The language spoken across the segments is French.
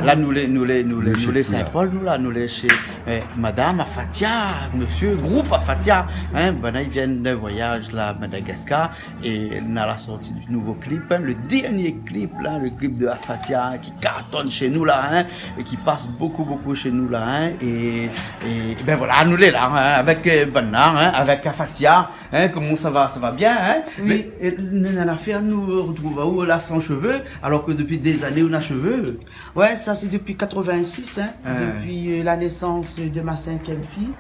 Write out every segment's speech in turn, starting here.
Là, nous les Saint-Paul, nous les chez Madame Afatia, Monsieur Groupe Afatia. Hein, ben, ils viennent d'un voyage là à Madagascar et on a la sortie du nouveau clip, hein, le dernier clip là, le clip de Afatia qui cartonne chez nous là, hein, et qui passe beaucoup chez nous là, hein, et ben voilà, nous les là, hein, avec Bernard, hein, avec Afatia, hein, comment ça va bien, hein. Oui. Mais Nana Affaire nous retrouve où là sans cheveux, alors que depuis des années on a cheveux. Ouais, ça c'est depuis 86, hein, depuis la naissance de ma 5e fille.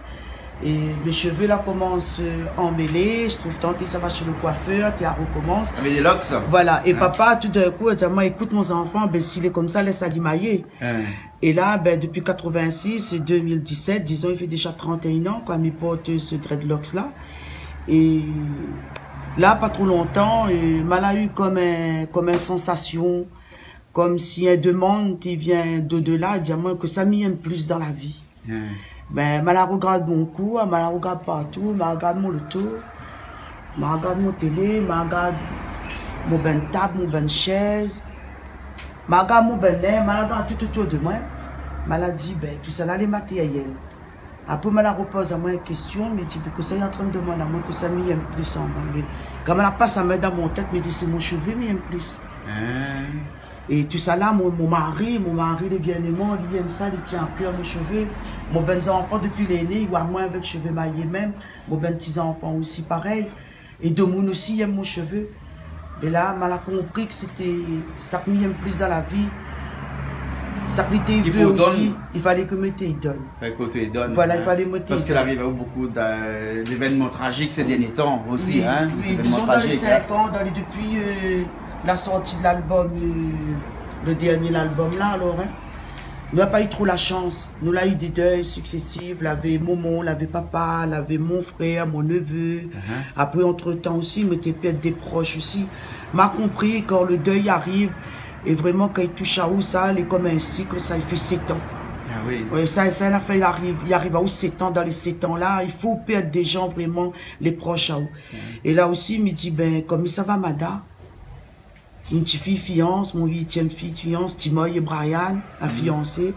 Et mes cheveux là commencent à emmêler, je trouve tant que ça va chez le coiffeur, tu recommence. Avec des locks. Voilà, et papa tout d'un coup, il dit, moi écoute mon enfant, ben s'il est comme ça, laisse ça dimailler. Et là, ben depuis 86 et 2017, disons, il fait déjà 31 ans quand il porte ce dreadlocks là. Et là, pas trop longtemps, il m'a eu comme une sensation, comme si un demande qui vient d'au-delà, il dit moi que ça m'aime plus dans la vie. Ben, je regarde mon cou, je regarde partout, je regarde mon loto, je regarde mon télé, je regarde mon ben table, mon ben chaise, je regarde mon ben nez, je regarde tout autour de moi. Je me dit, ben, tout ça là, les matériels. Après, je me repose à moi une question, je me dis, que ça est en train de demander à moi que ça m'aime plus en moi. Quand je passe à main dans mon tête, je me dis, c'est mon cheveu m'aime plus. Et tout ça là, mon mari, le bien-aimant, il aime ça, il tient à cœur mes cheveux. Mon ben enfant, depuis l'aîné, il voit moi avec cheveux maillés même. Mon ben petits enfants aussi pareil. Et de mon aussi, il aime mon cheveu. Et là, je compris que c'était ça que m'aime plus à la vie. Ça que m'était veut aussi, il fallait que me donne. Voilà, il fallait me parce qu'il arrive à beaucoup d'événements tragiques ces derniers temps aussi. Oui, hein, oui, disons dans les 5 ans, depuis la sortie de l'album, le dernier album là, alors, hein, nous n'avons pas eu trop la chance. Nous avons eu des deuils successifs. Il y avait maman, il y avait papa, il y avait mon frère, mon neveu. Après, entre-temps aussi, il m'était peut-être des proches aussi. M'a compris quand le deuil arrive, et vraiment quand il touche à où ça, il est comme un cycle, ça, il fait 7 ans. Ah oui. Ouais, ça il arrive à où 7 ans, dans les 7 ans là, il faut perdre des gens vraiment, les proches à où. Et là aussi, il me dit, ben, comme ça va, Mada? Une petite fille fiance, mon 8e fille fiance, Timoy et Brian, un fiancé.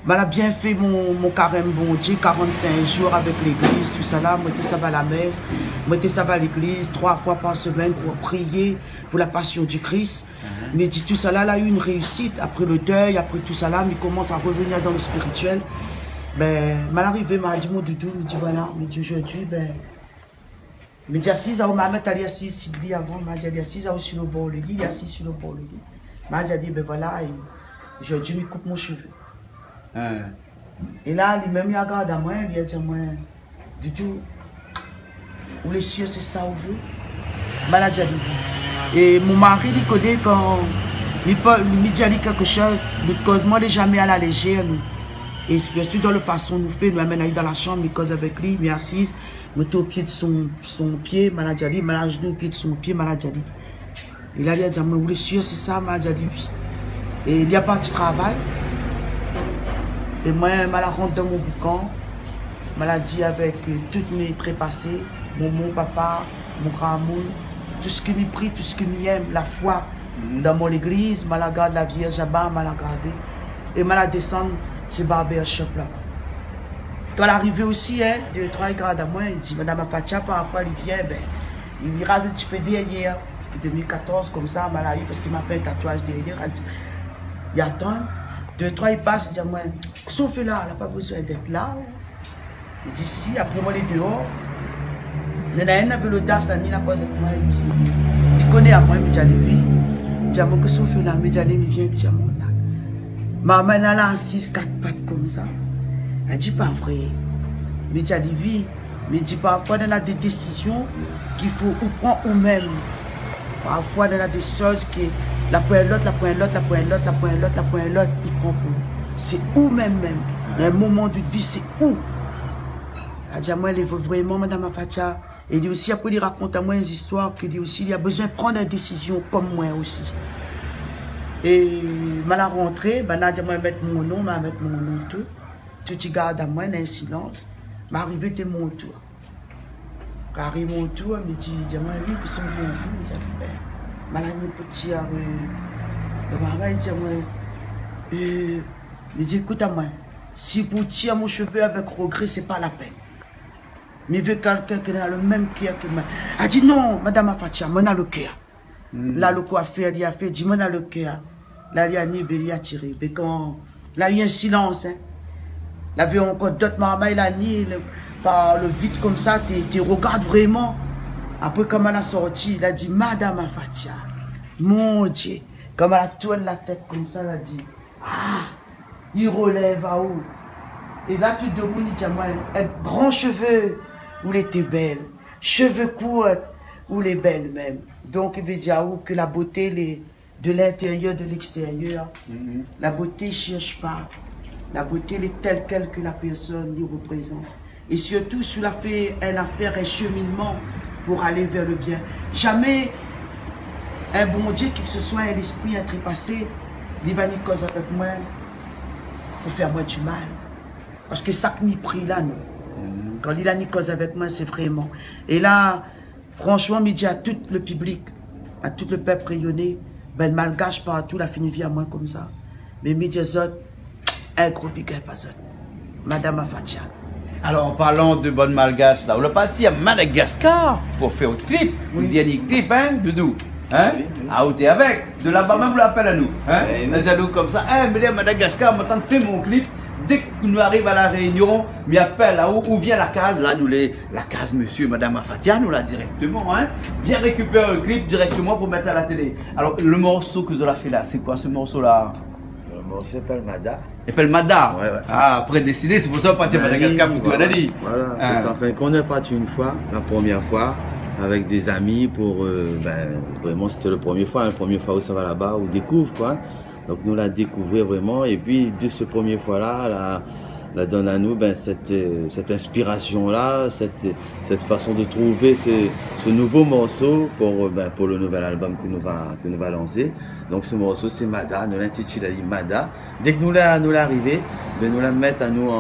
Elle a bien fait mon carême bon Dieu, 45 jours avec l'église, tout ça là. Moi, ça va à la messe, moi, ça va à l'église 3 fois par semaine pour prier pour la passion du Christ. Mais dit tout ça là, elle a eu une réussite. Après le deuil, après tout ça là, il commence à revenir dans le spirituel. Ben, mal arrivé, m'a dit mon doudou, me dit voilà, me dit aujourd'hui, ben, me dit assise, à ma mère, elle est assise, il dit avant, m'a dit assise, sur le bord, le lit, il est assis sur le bord, le lit. M'a dit, ben voilà, aujourd'hui, il coupe mon cheveu. Et là, lui-même, il regarde à moi, il a dit à moi, Doudou, ou les cieux, c'est ça ou vous? Maladie à Doudou. Et mon mari, il connaît quand il me dit quelque chose, il cause moi, il n'est jamais à la légère. Nous. Et bien sûr, dans la façon nous fait, nous amène dans la chambre, il cause avec lui, il est assise, il est au pied de son pied, maladie à lui, maladie au pied de son pied, maladie à lui. Et là, il a dit à moi, ou les cieux, c'est ça, maladie à lui. Et il y a parti travail. Et moi, je rentre dans mon boucan, je l'ai dit avec toutes mes trépassés, mon papa, mon grand amour, tout ce qui m'y prie, tout ce qui m'y aime, la foi dans mon église, je l'ai gardé la Vierge là-bas, je l'ai gardé. Et je l'ai descendu chez Barber Shop là-bas. Quand l'arrivée aussi, 2-3 grades à moi, il dit, Madame Afatia, parfois il vient, ben, il rase un petit peu derrière. Parce que 2014, comme ça, je l'ai eu parce qu'il m'a fait un tatouage derrière. Il attend. 2-3, il passe, il dit à moi, qu'est-ce qu'on fait là? Elle n'a pas besoin d'être là. Il dit si, après moi, il est dehors. Il y en a un avec l'audace, ni la cause de moi, il dit, il connaît à moi, il me dit, allez, oui. Il dit à moi, qu'est-ce qu'on fait là? Il me dit, allez, il vient, il dit à mon là. Maman, elle a assise 4 pattes comme ça. Elle dit, pas vrai. Il me dit, allez, oui. Il me dit, parfois, il y a des décisions qu'il faut ou prendre ou même. Parfois, il y a des choses qui. La pointe l'autre, la pointe l'autre, la pointe l'autre, la pointe l'autre, la pointe l'autre, il prend pour. C'est où même. Dans un moment de vie, c'est où? Elle dit à moi, elle veut vraiment, Madame Afatia, Et il aussi, après, il raconte à moi une histoire qu'il dit aussi, il a besoin de prendre une décision comme moi aussi. Et à la rentrée, ben, je vais mettre mon nom, je vais mettre mon nom tout. Tout tu gardes à moi, dans un silence. Je vais arriver à mon tour. Quand arrive mon tour, je me dis, oui, que si on vient faire, je dis, ben, je vais aller pour tirer. Je dis, écoute à moi, si vous tirez mon cheveu avec regret, ce n'est pas la peine. Mais il veut quelqu'un qui a le même cœur que moi. Elle dit non, madame Afatia, moi j'ai le cœur. Là, le coiffeur, il a fait, dit moi j'ai le cœur. Là, il a ni il a tiré. Mais quand, là, il y a un silence. Hein. Là, il y a encore d'autres mamans, il a ni, par le vide comme ça, tu regardes vraiment. Après, comme elle a sorti, il a dit madame Afatia, mon Dieu. Comme elle a tourné la tête comme ça, elle a dit ah, il relève à haut. Et là, tout le monde dit à moi, un grand cheveu, où elle était belle, cheveux courts, où les belles même. Donc, il veut dire que la beauté de l'intérieur, de l'extérieur, la beauté ne cherche pas. La beauté elle est telle quelle que la personne lui représente. Et surtout, si elle a fait une affaire, un cheminement pour aller vers le bien. Jamais un bon Dieu, qui que ce soit un esprit, un trépassé, il va ni cause avec moi pour faire moi du mal. Parce que ça que m'y pris là, non. Quand il a ni cause avec moi, c'est vraiment. Et là, franchement, je dis à tout le public, à tout le peuple rayonné, ben malgache partout, la fini vie à moi comme ça. Mais je dis un gros big up à Zot. Madame Afatia. Alors, en parlant de bonne malgache, là, on est parti à Madagascar pour faire un clip. Oui. Un dernier clip, hein, Doudou. Hein? Oui, oui. Ah, où t'es avec? De là-bas même, on l'appelle à nous. Hein? Oui, nous comme ça. Hein, mais Madagascar, maintenant, fais mon clip. Dès que nous arrivons à la réunion, nous appelle là où vient la case, là, la case monsieur, madame Afatia, nous là directement, hein. Viens récupérer le clip directement pour mettre à la télé. Alors, le morceau que vous avez fait là, c'est quoi ce morceau-là? Le morceau s'appelle Mada. Il s'appelle Mada? Ouais, ouais. Ah, prédestiné, c'est pour ça qu'on partit à Madagascar pour tout voilà, dit. Voilà, c'est ça. Enfin, qu'on est parti une fois, la première fois, avec des amis pour, vraiment, c'était la première fois où ça va là-bas, où on découvre, quoi. Donc nous la découvrir vraiment et puis de ce premier fois-là, la donne à nous cette inspiration-là, cette façon de trouver ce nouveau morceau pour le nouvel album que nous va lancer. Donc ce morceau c'est Mada, nous l'intitule Mada. Dès que nous l'arrivée, nous la mettre à nous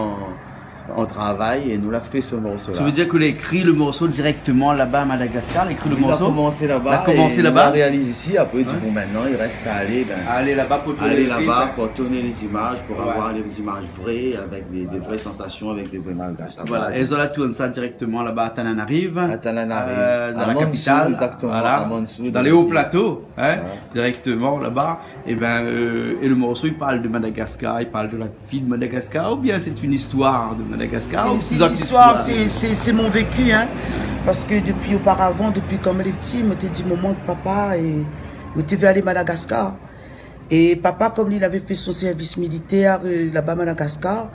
en travail et nous l'a fait ce morceau-là. Ça veut dire que l'a écrit le morceau directement là-bas à Madagascar, il a écrit le morceau. Il a commencé là-bas, il la réalise ici, après il dit bon maintenant il reste à aller là-bas pour tourner les images, pour avoir les images vraies, avec des vraies sensations, avec des vrais malgaches. Voilà, et ils ont la tourne ça directement là-bas à Tananarive. À Tananarive, dans la capitale. Exactement, voilà, à Montsou, dans les hauts plateaux, hein, directement là-bas. Et et le morceau il parle de Madagascar, il parle de la vie de Madagascar, ou bien c'est une histoire de Madagascar? C'est l'histoire, c'est mon vécu, hein. Parce que depuis auparavant, depuis comme elle est petite, je m'étais dit maman, papa, et je m'étais aller à Madagascar. Et papa, comme il avait fait son service militaire là-bas à Madagascar,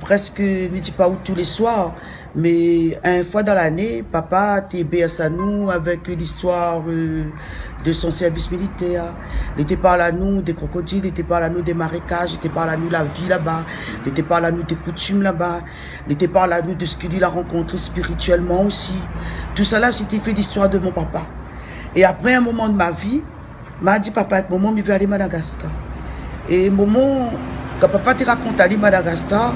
presque, je ne dis pas où tous les soirs, mais une fois dans l'année, papa était bercé à nous avec l'histoire de son service militaire. Il était parlé à nous des crocodiles, il était parlé à nous des marécages, il était parlé à nous de la vie là-bas, il était parlé à nous des coutumes là-bas, il était parlé à nous de ce qu'il a rencontré spirituellement aussi. Tout ça là, c'était fait l'histoire de mon papa. Et après un moment de ma vie, m'a dit papa, avec maman, il veut aller à Madagascar. Et maman, quand papa te raconte aller à Madagascar,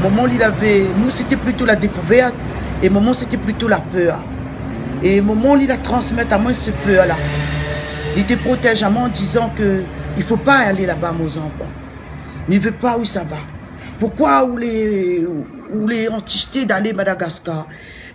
maman, nous c'était plutôt la découverte et maman c'était plutôt la peur. Et maman, il a transmis à moi ce peur-là. Il te protège à moi en disant que il ne faut pas aller là-bas, mon enfant. Mais il ne veut pas où ça va. Pourquoi où les entités d'aller à Madagascar?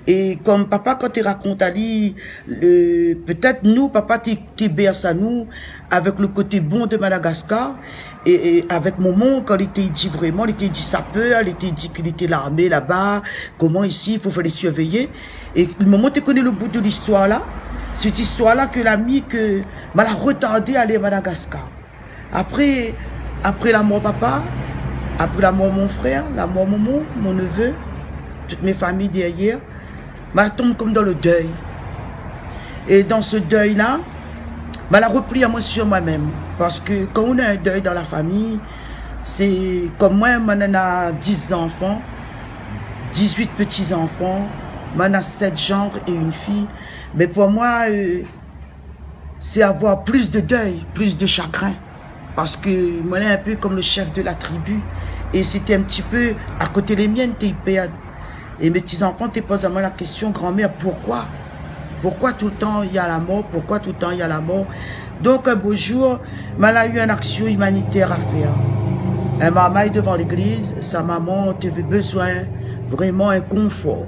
Et comme papa, quand il raconte à lui, peut-être nous, papa, tu berce à nous avec le côté bon de Madagascar. Et avec maman, quand il était dit vraiment, il était dit sa peur, il était dit qu'il était l'armée là-bas, comment ici, il faut les surveiller. Et le moment où tu connais le bout de l'histoire là, cette histoire-là que l'ami que m'a retardé à aller à Madagascar. Après la mort papa, après la mort mon frère, la mort maman, mon neveu, toutes mes familles derrière, m'a tombe comme dans le deuil. Et dans ce deuil-là, m'a repris à moi sur moi-même. Parce que quand on a un deuil dans la famille, c'est comme moi, on a 10 enfants, 18 petits-enfants, Moi, on a 7 gendres et une fille. Mais pour moi, c'est avoir plus de deuil, plus de chagrin. Parce que moi, je suis un peu comme le chef de la tribu. Et c'était un petit peu à côté des miennes, t'es perdre. Et mes petits-enfants te posent à moi la question, grand-mère, pourquoi? Pourquoi tout le temps il y a la mort? Pourquoi tout le temps il y a la mort? Donc un beau jour, elle a eu une action humanitaire à faire. Un maman est devant l'église, sa maman avait besoin vraiment un confort.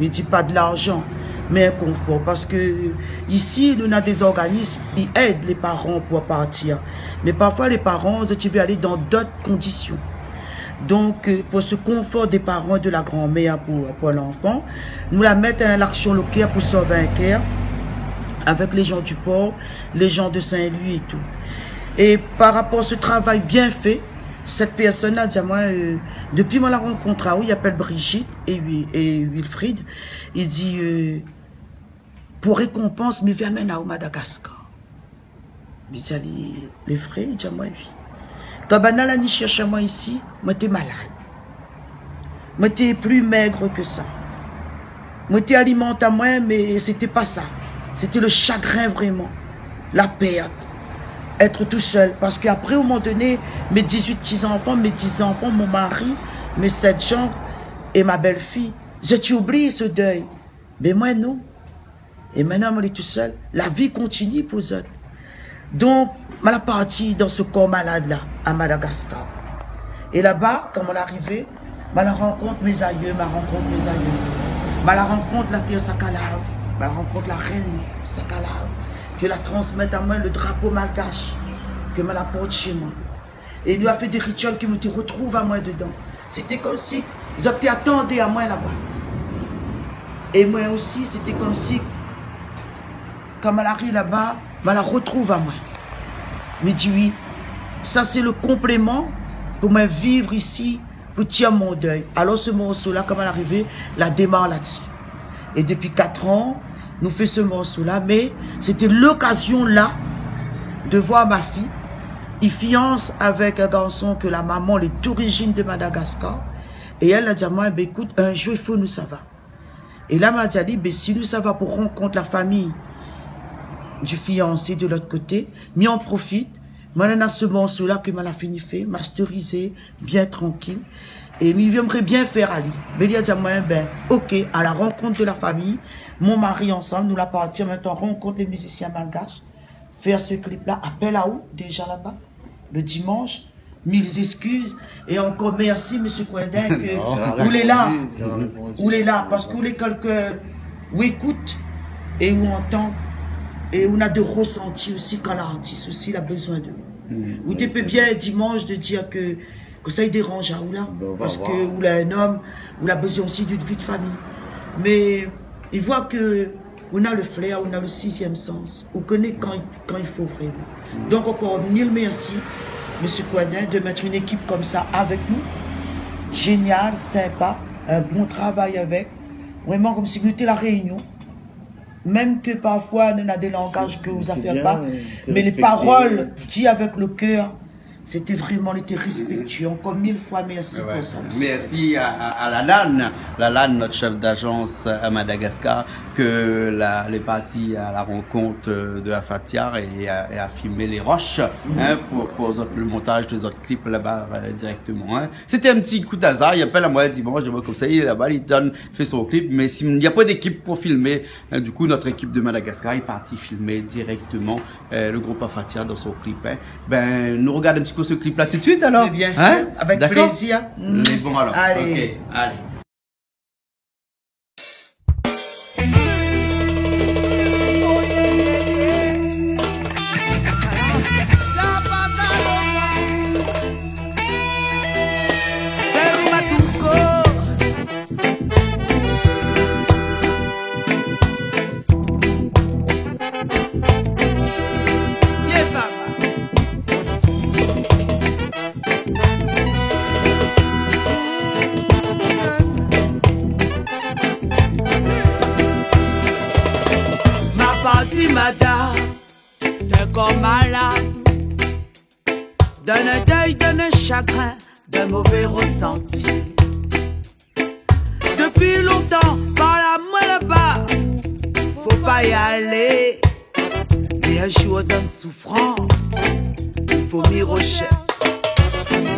Ne dit pas de l'argent, mais un confort. Parce que ici, nous avons des organismes qui aident les parents pour partir. Mais parfois, les parents, tu veux aller dans d'autres conditions. Donc, pour ce confort des parents de la grand-mère pour l'enfant, nous la mettons à l'action locale pour sauver un cœur avec les gens du port, les gens de Saint-Louis et tout. Et par rapport à ce travail bien fait, cette personne a dit à moi, depuis mon rencontre, il appelle Brigitte et Wilfried, il dit, pour récompense, me viens maintenant au Madagascar. Mais il dit, les frères, il dit à moi, oui. Quand Banal ni cherche moi ici, moi j'étais malade. Moi j'étais plus maigre que ça. Moi j'étais alimenté à moi, mais c'était pas ça. C'était le chagrin vraiment. La perte. Être tout seul. Parce qu'après, au moment donné, mes 18 petits-enfants, mes 10 enfants, mon mari, mes 7 gens et ma belle-fille, j'ai oublié ce deuil. Mais moi non. Et maintenant, moi je suis tout seul. La vie continue pour eux. Donc, je suis parti dans ce corps malade-là, à Madagascar. Et là-bas, quand on est arrivé, je rencontre mes aïeux, je rencontre la terre Sakalave, je rencontre la reine Sakalave, que la transmette à moi le drapeau malgache, que je la porte chez moi. Et il lui a fait des rituels qui me retrouvent à moi dedans. C'était comme si ils attendaient à moi là-bas. Et moi aussi, c'était comme si, quand elle arrive là-bas, je la retrouve à moi. Je me dis oui, ça c'est le complément pour me vivre ici, pour tirer mon deuil. Alors ce morceau-là, comme elle est arrivée, la démarre là-dessus. Et depuis 4 ans, nous faisons ce morceau-là, mais c'était l'occasion là de voir ma fille. Il fiance avec un garçon que la maman est d'origine de Madagascar. Et elle a dit à moi, ben, écoute, un jour il faut nous ça va. Et là, elle m'a dit, ben, si nous ça va pour rencontrer la famille du fiancé de l'autre côté, mais on profite. Moi, on a ce morceau-là que m'a fini fait, masterisé, bien tranquille. Et j'aimerais bien faire Ali. Mais il a dit à moi, ben, ok, à la rencontre de la famille, mon mari ensemble, nous la partir maintenant, rencontre les musiciens malgaches, faire ce clip-là, appel à où, déjà là-bas, le dimanche, 1000 excuses, et encore merci, M. Kouendin, que vous l'êtes là, vous l'êtes là, parce que vous êtes quelqu'un, où écoute, et où entend, et on a des ressentis aussi quand l'artiste aussi il a besoin de vous. Tu peux bien dimanche de dire que ça il dérange à Oula, parce que Oula un homme, Oula a besoin aussi d'une vie de famille. Mais il voit que on a le flair, on a le 6e sens, on connaît quand il faut vraiment. Donc encore mille merci, M. Kouendin, de mettre une équipe comme ça avec nous. Génial, sympa, un bon travail avec. Vraiment comme si nous étions la réunion. Même que parfois, on a des langages que vous n'avez pas, mais les paroles dites avec le cœur, c'était vraiment, on était respectueux. Encore 1000 fois merci pour ça. Merci à la LAN, notre chef d'agence à Madagascar, que les partis à la rencontre de la Fatiar et à filmer les roches hein, pour le montage des autres clips là-bas directement. Hein. C'était un petit coup d'hasard. Il appelle à moi dimanche, je vois comme ça, il est là-bas, il fait son clip. Mais s'il n'y a pas d'équipe pour filmer, hein, du coup, notre équipe de Madagascar est partie filmer directement le groupe Fatiar dans son clip. Hein. Ben, nous regardons un petit ce clip là tout de suite alors. Mais bien sûr, hein? avec plaisir. Mais bon alors. Allez. Okay, allez. D'un corps malade, d'un deuil, d'un chagrin, d'un mauvais ressenti. Depuis longtemps, par la pas y aller. Et un jour donne souffrance, il faut m'y rocher.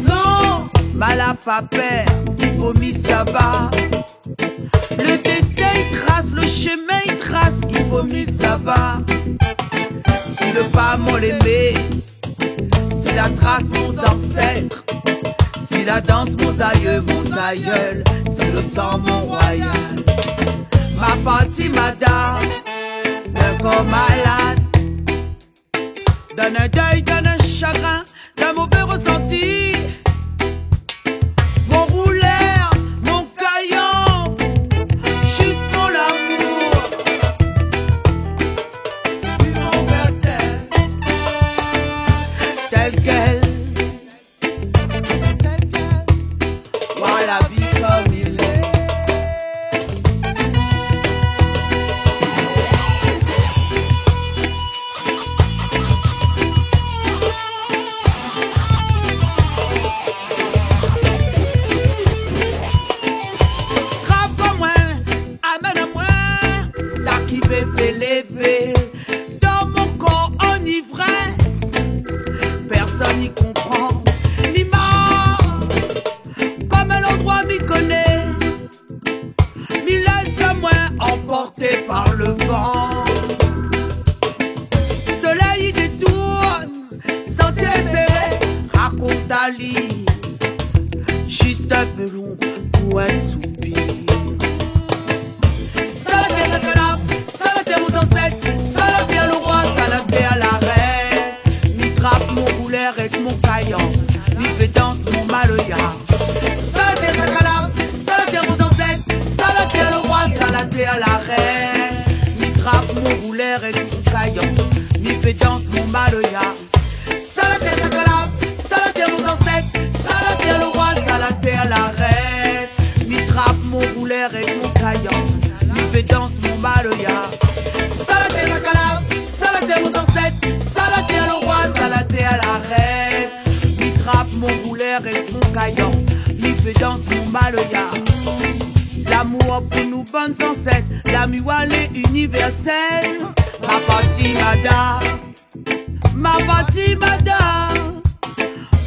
Non, mal à pas peur, il faut m'y savoir. Le destin il trace, le chemin il trace, il faut m'y savoir. Si le pas mon l'aimé, si la trace mon ancêtre, si la danse mon aïeul, si le sang mon royal. Ma partie madame, d'un corps malade, donne un deuil, donne un chagrin, d'un mauvais ressenti. Mon rouleur, mon caillon, juste mon amour. Si mon père tel quel, vois la vie comme il est. Dans mon corps en ivresse, personne n'y comprend, ni mort, comme l'endroit m'y connaît, ni laisse à moi emporté par le vent. Soleil détourne, sentier serré, raconte à lit, juste un peu long ou un soupir. Saladé le roi, saladé à la reine. Ni trappe mon rouleur avec mon caillon, ni fait danse mon maloya. Saladé sakalab, saladé aux ancêtres, saladé le roi, saladé à la reine. Ni trappe mon rouleur avec mon caillon, ni fait danse mon maloya. Saladé sakalab, saladé aux ancêtres, saladé le roi, saladé à la reine. Ni trappe mon rouleur avec mon caillon, ni fait danse mon maloya. Saladé sakalab, saladé aux ancêtres, saladé le roi, saladé à la reine. Mi trappe mon rouleur et mon caillon, mi fait danse mon maloya. L'amour pour nous bonnes ancêtres, la muale est universelle. Ma partie madame, ma partie madame,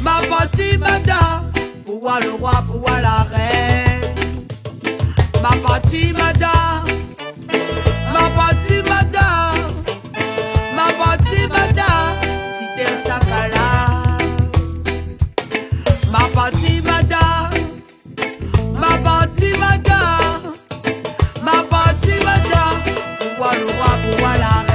ma partie madame, pour voir le roi, pour voir la reine. Ma partie madame, ma partie madame, ma partie madame, si t'es sakala. Ma partie madame, ma partie madame, ma partie madame, pour voir le roi, pour voir la reine.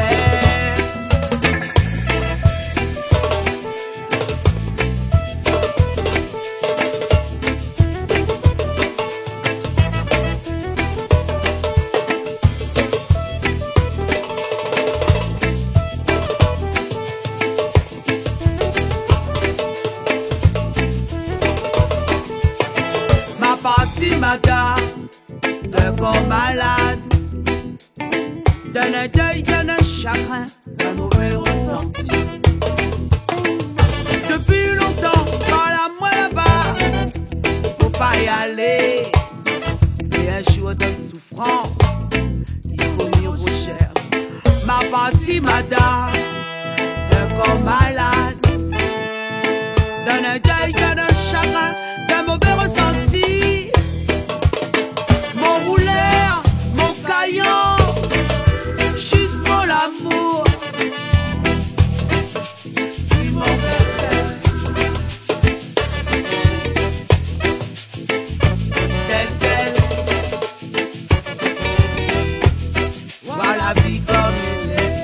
Madame, d'un corps malade, donne un deuil, donne un chagrin, d'un mauvais ressenti. Depuis longtemps, par la moi là-bas, faut pas y aller. Et un jour donne souffrance, il faut m'y rechercher. Ma partie madame, d'un corps malade, donne un deuil, donne un chagrin, d'un mauvais ressenti. Mon caillon, juste mon amour. Si mon bébé tel quel, vois la vie comme il est.